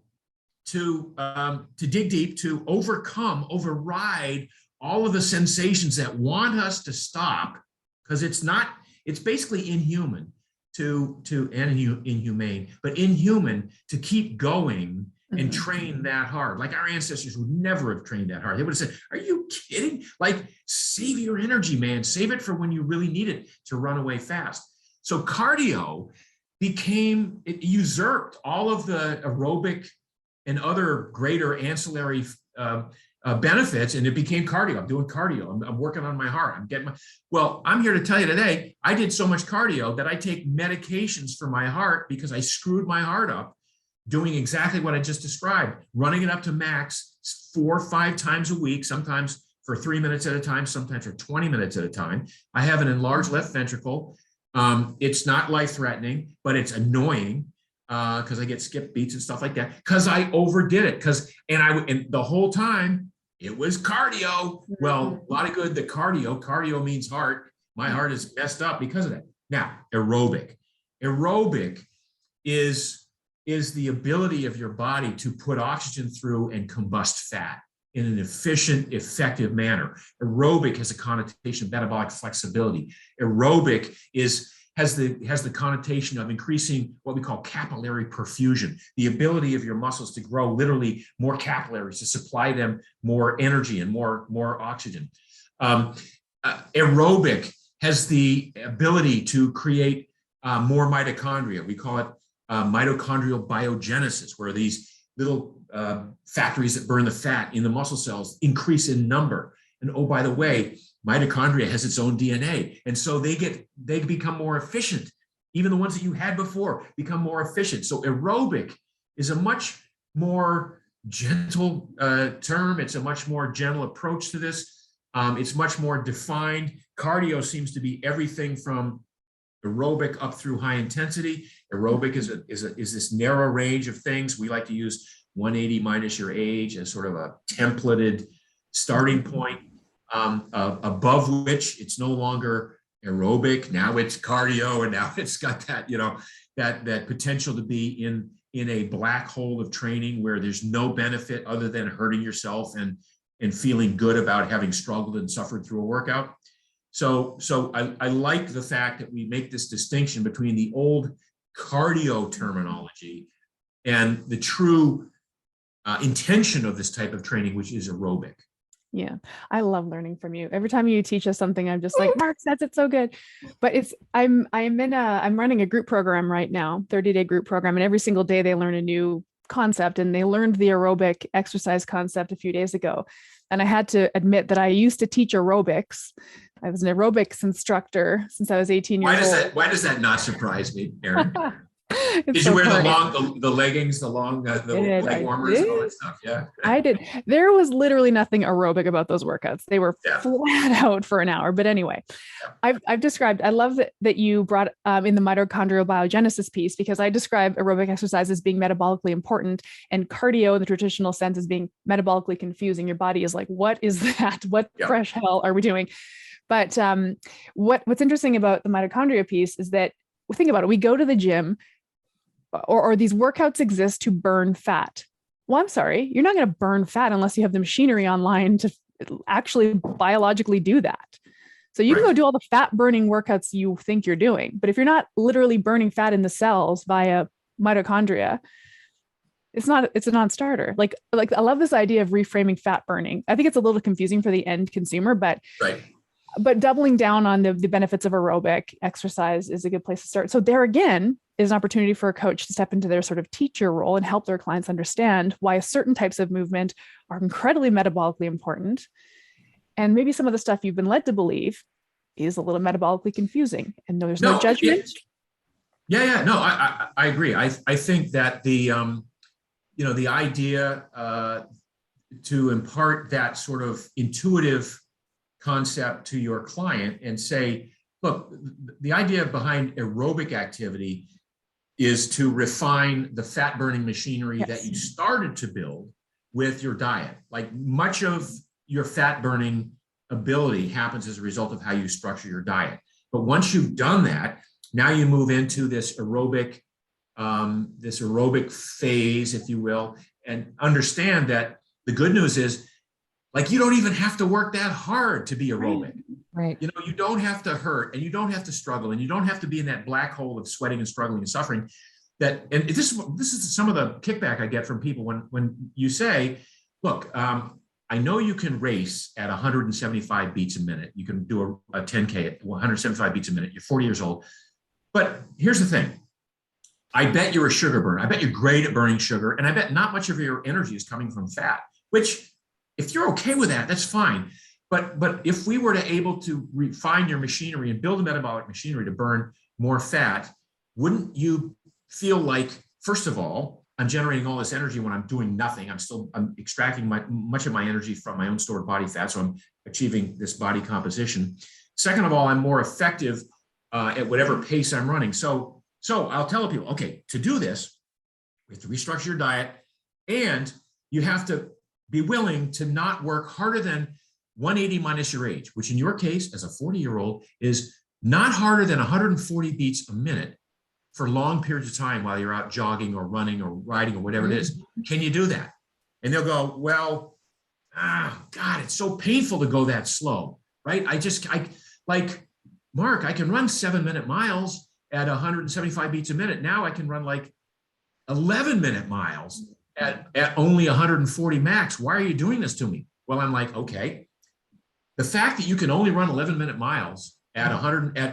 dig deep, to override all of the sensations that want us to stop, because it's basically inhuman inhumane, but inhuman to keep going and train that hard. Like our ancestors would never have trained that hard. They would have said, are you kidding? Like, save your energy, man. Save it for when you really need it to run away fast. So cardio it usurped all of the aerobic and other greater ancillary benefits, and it became cardio. I'm doing cardio. I'm working on my heart. I'm here to tell you today, I did so much cardio that I take medications for my heart because I screwed my heart up doing exactly what I just described, running it up to max 4 or 5 times a week, sometimes for 3 minutes at a time, sometimes for 20 minutes at a time. I have an enlarged left ventricle. It's not life-threatening, but it's annoying because I get skip beats and stuff like that because I overdid it. And the whole time it was cardio. Well, a lot of good. Cardio means heart. My heart is messed up because of that. Now, aerobic. Aerobic is the ability of your body to put oxygen through and combust fat in an efficient, effective manner. Aerobic has a connotation of metabolic flexibility. Aerobic has the connotation of increasing what we call capillary perfusion, the ability of your muscles to grow literally more capillaries to supply them more energy and more oxygen. Aerobic has the ability to create more mitochondria. We call it mitochondrial biogenesis, where these little factories that burn the fat in the muscle cells increase in number. And oh, by the way, mitochondria has its own DNA. And so they become more efficient. Even the ones that you had before become more efficient. So aerobic is a much more gentle term. It's a much more gentle approach to this. It's much more defined. Cardio seems to be everything from aerobic up through high intensity. Aerobic is this narrow range of things. We like to use 180 minus your age as sort of a templated starting point, above which it's no longer aerobic. Now it's cardio, and now it's got that, that potential to be in a black hole of training where there's no benefit other than hurting yourself and feeling good about having struggled and suffered through a workout. So I like the fact that we make this distinction between the old cardio terminology and the true intention of this type of training, which is aerobic. Yeah, I love learning from you. Every time you teach us something, I'm just like, Mark says it's so good. But I'm running a group program right now, 30-day group program, and every single day they learn a new concept, and they learned the aerobic exercise concept a few days ago. And I had to admit that I used to teach aerobics. I was an aerobics instructor since I was 18 years old. Why does that not surprise me, Erin? Did you wear the leggings, the leg warmers, and all that stuff? Yeah, I did. There was literally nothing aerobic about those workouts. They were flat out for an hour. But anyway, I've described. I love that you brought in the mitochondrial biogenesis piece, because I describe aerobic exercise as being metabolically important, and cardio in the traditional sense as being metabolically confusing. Your body is like, what is that? What fresh hell are we doing? But what's interesting about the mitochondria piece is that, think about it. We go to the gym, or these workouts exist to burn fat. Well, I'm sorry, you're not going to burn fat unless you have the machinery online to actually biologically do that. So you can go do all the fat burning workouts you think you're doing, but if you're not literally burning fat in the cells via mitochondria, it's a non-starter. Like I love this idea of reframing fat burning. I think it's a little confusing for the end consumer, but doubling down on the benefits of aerobic exercise is a good place to start. So there again is an opportunity for a coach to step into their sort of teacher role and help their clients understand why certain types of movement are incredibly metabolically important. And maybe some of the stuff you've been led to believe is a little metabolically confusing, and there's no judgment. No, I agree. I think that the idea to impart that sort of intuitive concept to your client and say, look, the idea behind aerobic activity is to refine the fat burning machinery that you started to build with your diet. Like, much of your fat burning ability happens as a result of how you structure your diet. But once you've done that, now you move into this aerobic phase, if you will, and understand that the good news is, like, you don't even have to work that hard to be aerobic. Right. You don't have to hurt, and you don't have to struggle, and you don't have to be in that black hole of sweating and struggling and suffering. And this is some of the kickback I get from people when you say, look, I know you can race at 175 beats a minute. You can do a 10K at 175 beats a minute. You're 40 years old. But here's the thing. I bet you're a sugar burner. I bet you're great at burning sugar. And I bet not much of your energy is coming from fat, which, if you're okay with that, that's fine. But if we were to able to refine your machinery and build a metabolic machinery to burn more fat, wouldn't you feel like, first of all, I'm generating all this energy when I'm doing nothing? I'm extracting much of my energy from my own stored body fat, so I'm achieving this body composition. Second of all, I'm more effective at whatever pace I'm running. So I'll tell people, okay, to do this, we have to restructure your diet, and you have to be willing to not work harder than 180 minus your age, which in your case, as a 40-year-old, is not harder than 140 beats a minute for long periods of time while you're out jogging or running or riding or whatever it is. Can you do that? And they'll go, well, God, it's so painful to go that slow, right? Like, Mark, I can run 7-minute miles at 175 beats a minute. Now I can run like 11-minute miles at only 140 max. Why are you doing this to me? Well, I'm like, okay. The fact that you can only run 11-minute miles at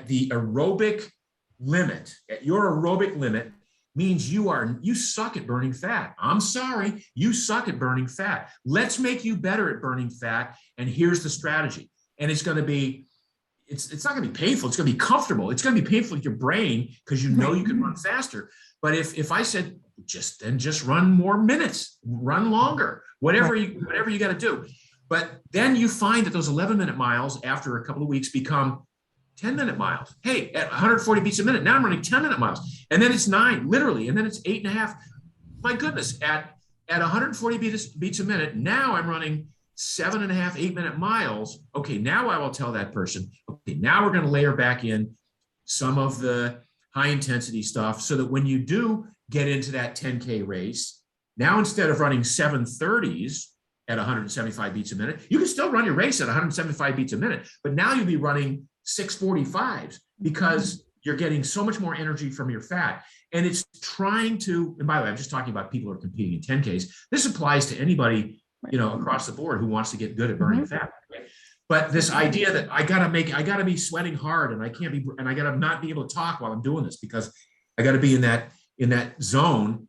the aerobic limit, at your aerobic limit, means you suck at burning fat. I'm sorry, you suck at burning fat. Let's make you better at burning fat. And here's the strategy. And it's going to be, it's not going to be painful. It's going to be comfortable. It's going to be painful with your brain because you know you can run faster. But if I said, just run more minutes, run longer, whatever you got to do. But then you find that those 11-minute miles after a couple of weeks become 10-minute miles. Hey, at 140 beats a minute, now I'm running 10-minute miles. And then it's 9, literally. And then it's 8.5. My goodness, at 140 beats a minute, now I'm running 7.5, 8-minute miles. Okay, now I will tell that person, okay, now we're going to layer back in some of the high intensity stuff so that when you do get into that 10K race, now instead of running 7:30s at 175 beats a minute, you can still run your race at 175 beats a minute, but now you'll be running 6:45s because you're getting so much more energy from your fat. And it's trying to, and by the way, I'm just talking about people who are competing in 10Ks. This applies to anybody, across the board who wants to get good at burning fat. Right? But this idea that I gotta be sweating hard and I gotta not be able to talk while I'm doing this because I gotta be in that zone,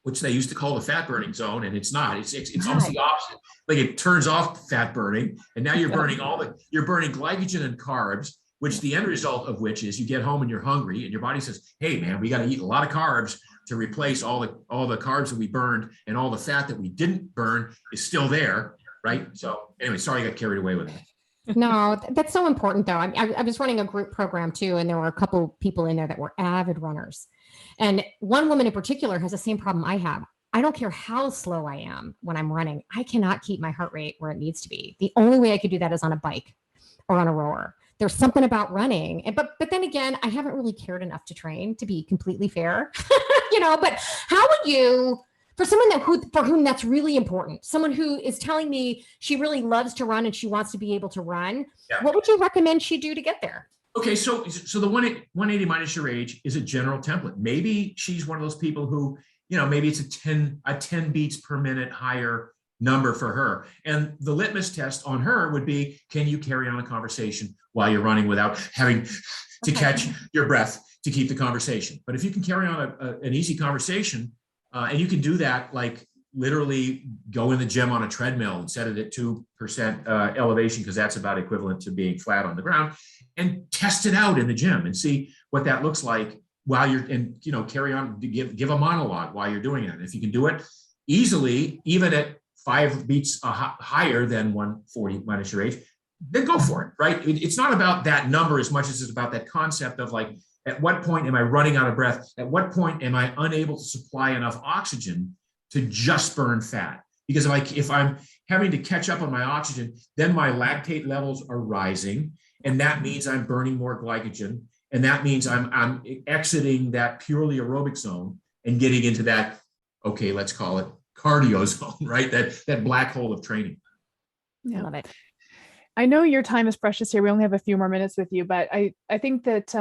which they used to call the fat burning zone, and it's not. It's almost the opposite. Like it turns off fat burning, and now you're burning you're burning glycogen and carbs, which the end result of which is you get home and you're hungry, and your body says, "Hey, man, we got to eat a lot of carbs to replace all the carbs that we burned, and all the fat that we didn't burn is still there." Right. So anyway, sorry I got carried away with it. No, that's so important though. I was running a group program too, and there were a couple people in there that were avid runners. And one woman in particular has the same problem I have. I don't care how slow I am when I'm running. I cannot keep my heart rate where it needs to be. The only way I could do that is on a bike or on a rower. There's something about running. But then again, I haven't really cared enough to train, to be completely fair. But how would you, for someone for whom that's really important, someone who is telling me she really loves to run and she wants to be able to run, What would you recommend she do to get there? Okay, so the 180 minus your age is a general template. Maybe she's one of those people who, maybe it's a 10 beats per minute higher number for her. And the litmus test on her would be, can you carry on a conversation while you're running without having to catch your breath to keep the conversation? But if you can carry on an easy conversation, and you can do that, like literally go in the gym on a treadmill and set it at 2% elevation, because that's about equivalent to being flat on the ground, and test it out in the gym and see what that looks like while you're, and carry on to give a monologue while you're doing it. And if you can do it easily, even at 5 beats higher than 140 minus your age, then go for it, right? It's not about that number as much as it's about that concept of like, at what point am I running out of breath? At what point am I unable to supply enough oxygen to just burn fat? Because if I'm having to catch up on my oxygen, then my lactate levels are rising, and that means I'm burning more glycogen, and that means I'm exiting that purely aerobic zone and getting into that, okay, let's call it cardio zone, right? That black hole of training. Yeah. I love it. I know your time is precious here. We only have a few more minutes with you, but I think that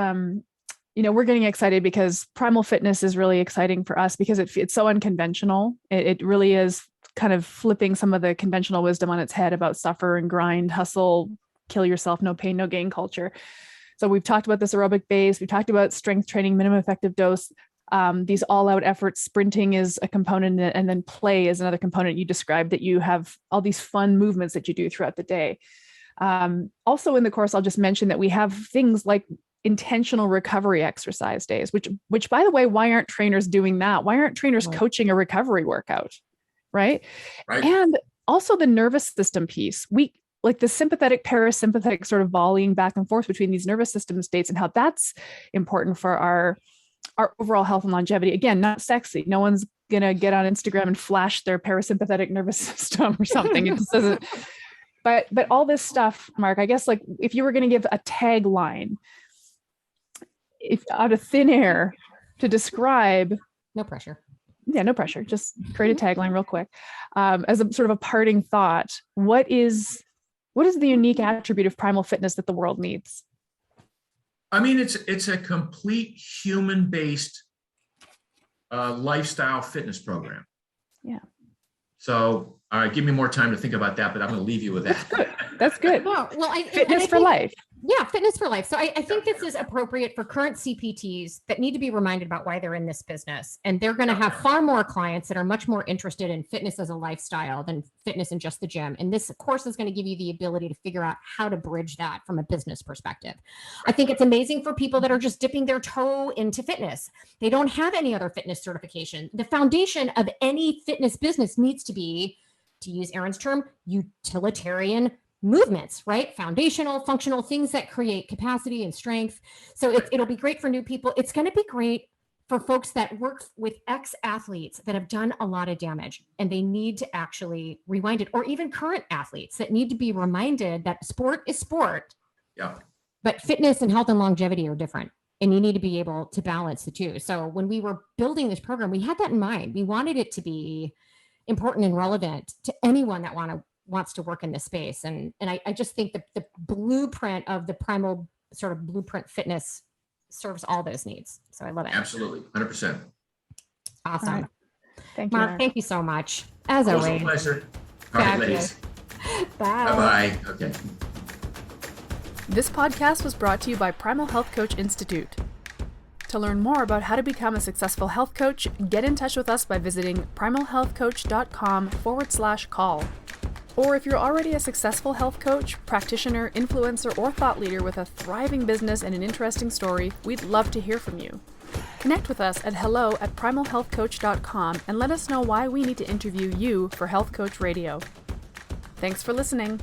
we're getting excited because Primal Fitness is really exciting for us because it's so unconventional. It really is kind of flipping some of the conventional wisdom on its head about suffer and grind, hustle, kill yourself, no pain, no gain culture. So we've talked about this aerobic base. We've talked about strength training, minimum effective dose. These all-out efforts. Sprinting is a component, and then play is another component. You described that you have all these fun movements that you do throughout the day. Also in the course, I'll just mention that we have things like intentional recovery exercise days, which by the way, why aren't trainers doing that? Why aren't trainers coaching a recovery workout? Right. And also the nervous system piece. like the sympathetic parasympathetic sort of volleying back and forth between these nervous system states and how that's important for our overall health and longevity. Again, not sexy. No one's going to get on Instagram and flash their parasympathetic nervous system or something. It just doesn't, but all this stuff, Mark, I guess like if you were going to give a tagline, if out of thin air to describe, No pressure. yeah, no pressure, just create a tagline real quick. As a sort of a parting thought, what is the unique attribute of primal fitness that the world needs? I mean, it's a complete human-based lifestyle fitness program. Yeah. So, give me more time to think about that, but I'm going to leave you with that. That's good. Well, Fitness for life. Yeah, fitness for life. So I think this is appropriate for current CPTs that need to be reminded about why they're in this business. And they're going to have far more clients that are much more interested in fitness as a lifestyle than fitness in just the gym. And this course is going to give you the ability to figure out how to bridge that from a business perspective. I think it's amazing for people that are just dipping their toe into fitness. They don't have any other fitness certification. The foundation of any fitness business needs to be, to use Erin's term, utilitarian movements, right? Foundational, functional things that create capacity and strength. So it'll be great for new people. It's going to be great for folks that work with ex-athletes that have done a lot of damage and they need to actually rewind it, or even current athletes that need to be reminded that sport is sport. Yeah. But fitness and health and longevity are different. And you need to be able to balance the two. So when we were building this program, we had that in mind. We wanted it to be important and relevant to anyone that wants to work in this space. And I just think that the blueprint of the Primal sort of Blueprint Fitness serves all those needs. So I love it. Absolutely. 100%. Awesome. All right. Thank you, Mark, thank you so much. As Always always. a pleasure. All right, ladies. Bye. Bye-bye. Okay. This podcast was brought to you by Primal Health Coach Institute. To learn more about how to become a successful health coach, get in touch with us by visiting primalhealthcoach.com/call. Or if you're already a successful health coach, practitioner, influencer, or thought leader with a thriving business and an interesting story, we'd love to hear from you. Connect with us at hello@primalhealthcoach.com and let us know why we need to interview you for Health Coach Radio. Thanks for listening.